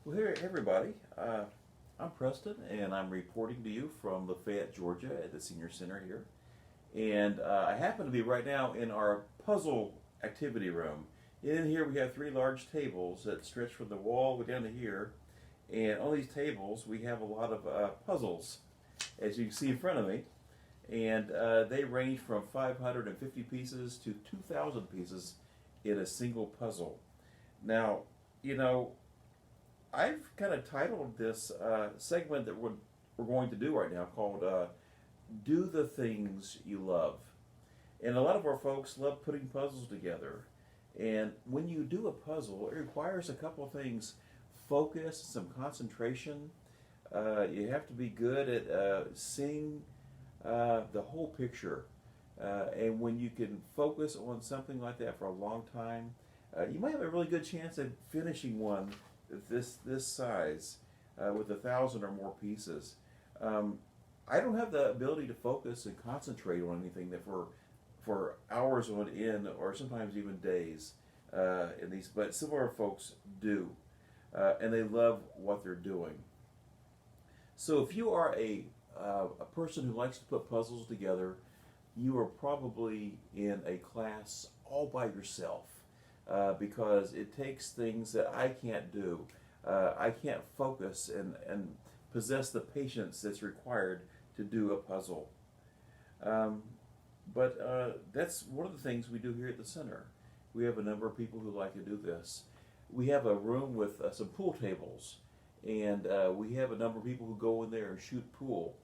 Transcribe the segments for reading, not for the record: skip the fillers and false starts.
Well, hey everybody. I'm Preston, and I'm reporting to you from Lafayette, Georgia, at the Senior Center here. And I happen to be right now in our puzzle activity room. In here, we have three large tables that stretch from the wall down to here. And on these tables, we have a lot of puzzles, as you can see in front of me. And they range from 550 pieces to 2,000 pieces in a single puzzle. Now, you know, I've kind of titled this segment that we're going to do right now called Do the Things You Love. And a lot of our folks love putting puzzles together. And when you do a puzzle, it requires a couple of things: focus, some concentration. You have to be good at seeing the whole picture. And when you can focus on something like that for a long time, you might have a really good chance at finishing one this size with 1,000 or more pieces. Um, I don't have the ability to focus and concentrate on anything that for hours on end or sometimes even days in these. But some of our folks do, and they love what they're doing. So if you are a person who likes to put puzzles together, you are probably in a class all by yourself because it takes things that I can't do. I can't focus and possess the patience that's required to do a puzzle. Um, but that's one of the things we do here at the center. We have a number of people who like to do this. We have a room with some pool tables, and we have a number of people who go in there and shoot pool.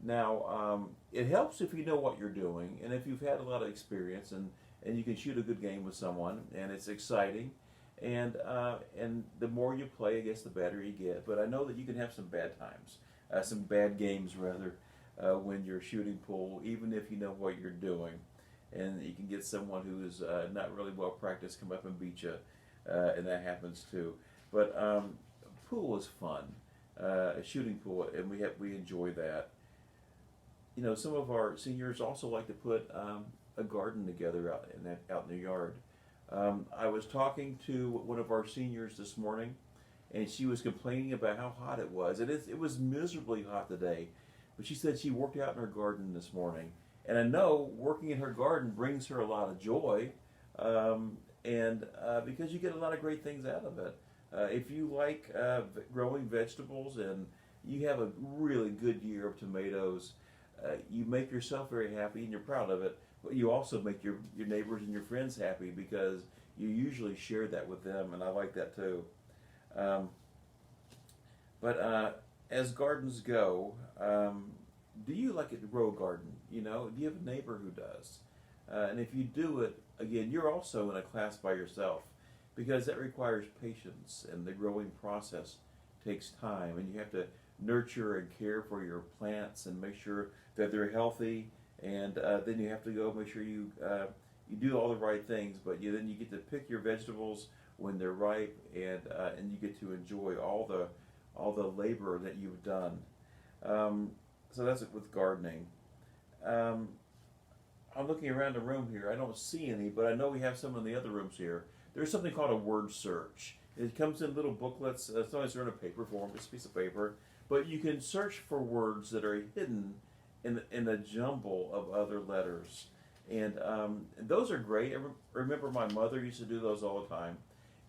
Now, it helps if you know what you're doing, and if you've had a lot of experience, and you can shoot a good game with someone, and it's exciting. And the more you play, I guess, the better you get. But I know that you can have some bad times, some bad games rather, when you're shooting pool, even if you know what you're doing, and you can get someone who is not really well practiced come up and beat you, and that happens too. But pool is fun, shooting pool, and we enjoy that. You know, some of our seniors also like to put a garden together out in the yard. I was talking to one of our seniors this morning, and she was complaining about how hot it was. It was miserably hot today, but she said she worked out in her garden this morning. And I know working in her garden brings her a lot of joy, and because you get a lot of great things out of it. If you like growing vegetables and you have a really good year of tomatoes, you make yourself very happy and you're proud of it, but you also make your neighbors and your friends happy because you usually share that with them, and I like that too. Um, but as gardens go, do you like it to grow a garden? You know, do you have a neighbor who does? And if you do it, again, you're also in a class by yourself because that requires patience, and the growing process takes time, and you have to nurture and care for your plants and make sure that they're healthy, and then you have to go make sure you do all the right things, but then you get to pick your vegetables when they're ripe, and you get to enjoy all the labor that you've done. So that's it with gardening. Um, I'm looking around the room here. I don't see any, but I know we have some in the other rooms here. There's something called a word search. It comes in little booklets. Sometimes they're in a paper form, just a piece of paper. But you can search for words that are hidden in a jumble of other letters. And those are great. Remember my mother used to do those all the time.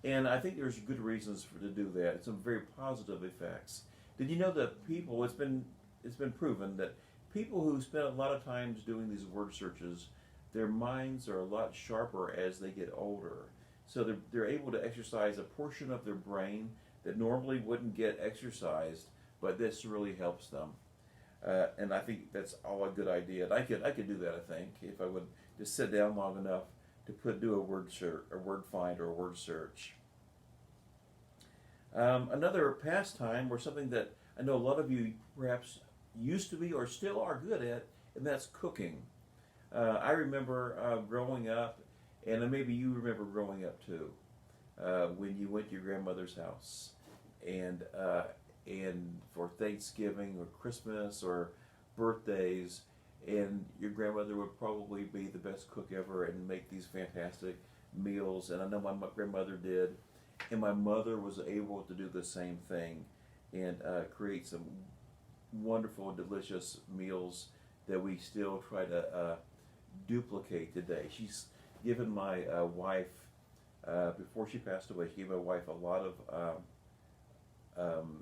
And I think there's good reasons to do that. It's some very positive effects. Did you know that it's been proven that people who spend a lot of times doing these word searches, their minds are a lot sharper as they get older. So they're able to exercise a portion of their brain that normally wouldn't get exercised, but this really helps them. And I think that's all a good idea. And I could do that, I think, if I would just sit down long enough to do a word search, a word find, or a word search. Another pastime, or something that I know a lot of you perhaps used to be or still are good at, and that's cooking. I remember growing up, and then maybe you remember growing up too, when you went to your grandmother's house, and for Thanksgiving or Christmas or birthdays, and your grandmother would probably be the best cook ever and make these fantastic meals. And I know my grandmother did, And my mother was able to do the same thing and create some wonderful, delicious meals that we still try to duplicate today. She's given my wife, before she passed away, she gave my wife a lot of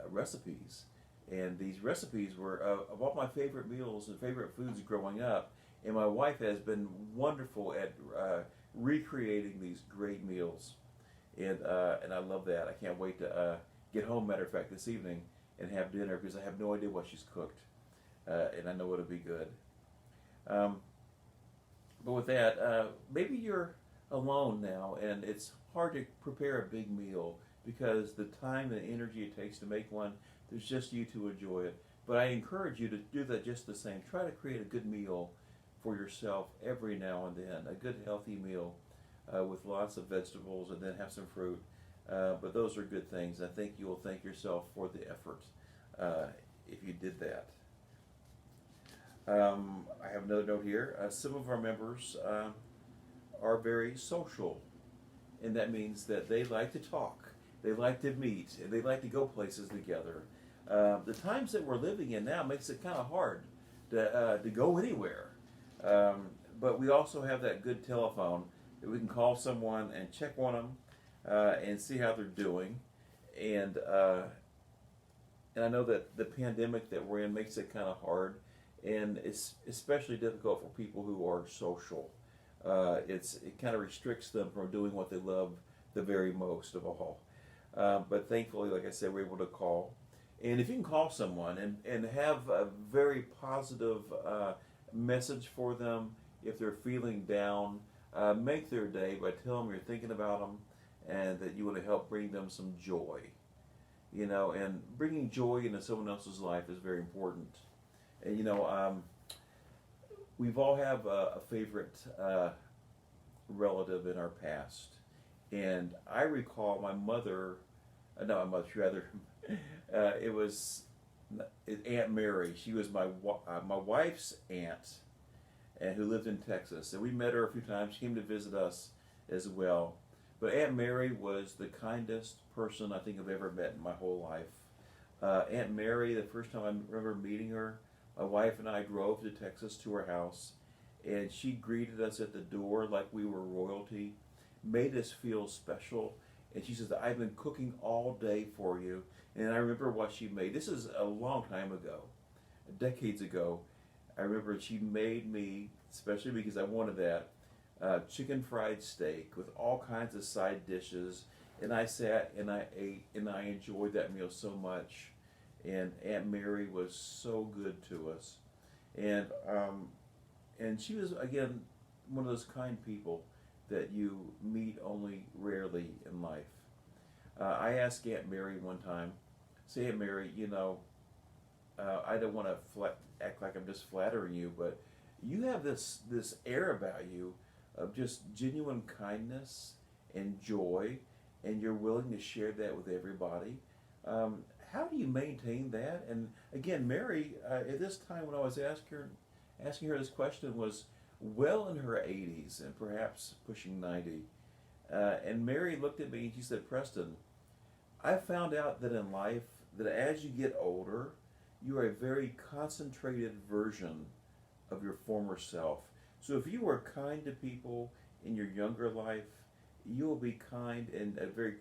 recipes. And these recipes were of all my favorite meals and favorite foods growing up. And my wife has been wonderful at recreating these great meals. And I love that. I can't wait to get home, matter of fact, this evening and have dinner because I have no idea what she's cooked. And I know it'll be good. But with that, maybe you're alone now and it's hard to prepare a big meal because the time and energy it takes to make one, there's just you to enjoy it. But I encourage you to do that just the same. Try to create a good meal for yourself every now and then, a good healthy meal with lots of vegetables and then have some fruit. But those are good things. I think you will thank yourself for the effort if you did that. I have another note here. Some of our members are very social, and that means that they like to talk, they like to meet, and they like to go places together. The times that we're living in now makes it kind of hard to go anywhere. But we also have that good telephone that we can call someone and check on them and see how they're doing. And I know that the pandemic that we're in makes it kind of hard, and it's especially difficult for people who are social. It kind of restricts them from doing what they love the very most of all. But thankfully, like I said, we're able to call. And if you can call someone and have a very positive message for them, if they're feeling down, make their day by telling them you're thinking about them and that you want to help bring them some joy. You know, and bringing joy into someone else's life is very important. And you know, we've all have a favorite relative in our past. And I recall my mother, not my mother, rather, it was Aunt Mary. She was my wife's aunt, and who lived in Texas. And we met her a few times. She came to visit us as well. But Aunt Mary was the kindest person I think I've ever met in my whole life. Aunt Mary, the first time I remember meeting her, my wife and I drove to Texas to her house, and she greeted us at the door like we were royalty, made us feel special, and she says, I've been cooking all day for you. And I remember what she made. This is a long time ago, decades ago. I remember she made me, especially because I wanted that, chicken fried steak with all kinds of side dishes. And I sat and I ate and I enjoyed that meal so much. And Aunt Mary was so good to us. And she was, again, one of those kind people that you meet only rarely in life. I asked Aunt Mary one time, say, Aunt Mary, you know, I don't want to act like I'm just flattering you, but you have this air about you of just genuine kindness and joy, and you're willing to share that with everybody. How do you maintain that? And again, Mary, at this time when I was asking her this question, was well in her 80s and perhaps pushing 90. And Mary looked at me and she said, Preston, I found out that in life, that as you get older, you are a very concentrated version of your former self. So if you were kind to people in your younger life, you will be kind and very